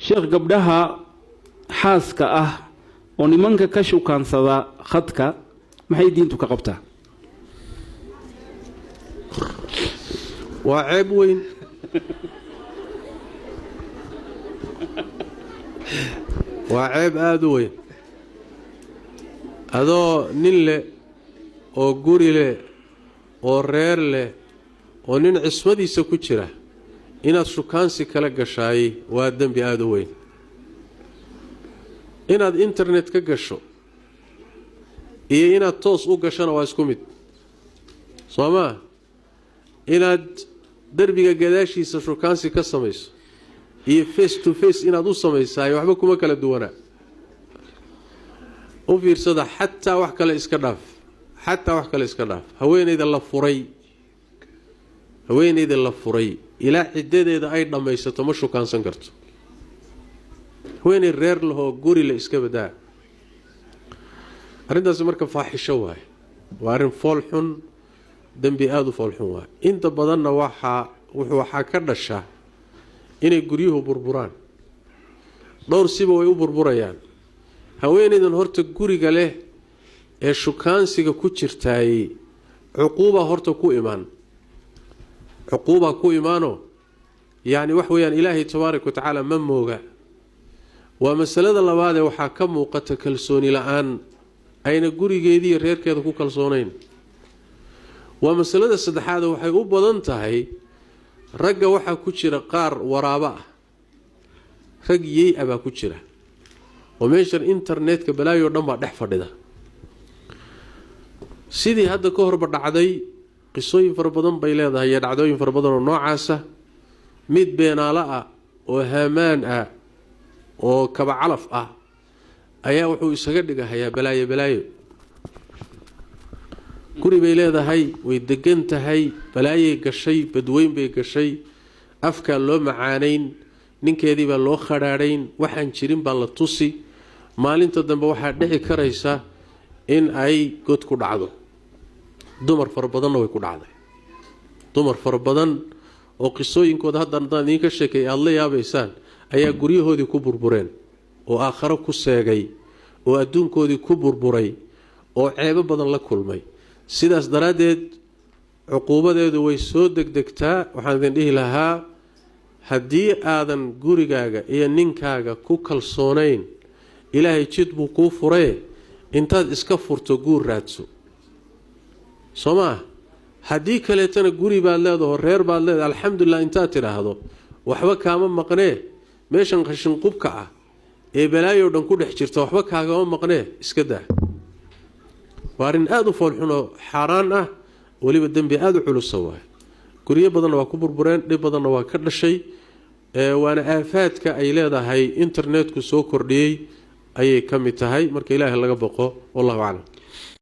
sheekh gabdhaha xaaska ah oo nimanka ka shukaansada khadka maxay diintu ka qabtaa waa ceeb weyn waa ceeb aad u weyn adoo nin leh oo guri leh oo reer leh oo nin cismadiisa ku jira inaad shukaansi kala gashaay waa dembi aad u weyn inaad internet ka gasho iyo inaad toos u gashana waa isku mid soomaa inaad derbiga gadaashiisa shukaansi ka samayso iyo face to face inaad u samaysaay waxba kuma kala duwana u fiirsada xataa wax kale iska dhaaf haweeneyda la furay ilaa ciddadeeda ay dhammaysato ma shukaansan karto haweeney reer lahoo guri la iska badaa arrintaasi marka faaxisho waaye waa arrin foolxun dembi aada u foolxun waaye inta badanna waxaa ka dhasha inay guryuhu burburaan dhowr siba way u burburayaan haweeneydan horta guriga leh ee shukaansiga ku jirtaay cuquubaa horta ku imaanoo yacni wax weeyaan ilaahay tabaaraka watacaala ma mooga waa masalada labaadee waxaa ka muuqata kalsooni la-aan ayna gurigeediiyo reerkeeda ku kalsoonayn waa masalada saddexaade waxay u badan tahay ragga waxaa ku jira qaar waraabo ah rag yey-a baa ku jira oo meeshan internetka balaayoo dhan baa dhex fadhida sidii hadda ka horba dhacday qisooyin fara badan bay leedahay iyo dhacdooyin fara badan oo noocaasa mid beenaalo ah oo haamaan ah oo kabacalaf ah ayaa wuxuu isaga dhigahayaa balaayo guri bay leedahay way degan tahay balaayay gashay badweyn bay gashay afkaa loo macaanayn ninkeedii baa loo khadhaadhayn waxaan jirin baa la tusi maalinta dambe waxaa dhici karaysa in ay god ku dhacdo dumar fara badanna way ku dhacday dumar fara badan oo qisooyinkooda haddaan idinka sheekay aada la yaabaysaan ayaa guryahoodii ku burbureen oo aakharo ku seegay oo adduunkoodii ku burburay oo ceebo badan la kulmay sidaas daraaddeed cuquubadeedu way soo degdegtaa waxaan idin dhihi lahaa haddii aadan gurigaaga iyo ninkaaga ku kalsoonayn ilaahay jid buu kuu furee intaad iska furto guur raadso soo maa haddii kaleetana guri baad leedaho reer baad leedahay alxamdulilah intaad tidhaahdo waxba kaama maqnee meeshan qashinqubka ah ee balaayoo dhan ku dhex jirta waxba kaagama maqnee iska daa waa arrin aada u foolxunoo xaaraan ah weliba dembi aada u culusa waay guryo badanna waa ku burbureen dhib badanna waa ka dhashay waana aafaadka ay leedahay internetku soo kordhiyey ayay ka mid tahay marka ilaahay laga boqo wallahu aclam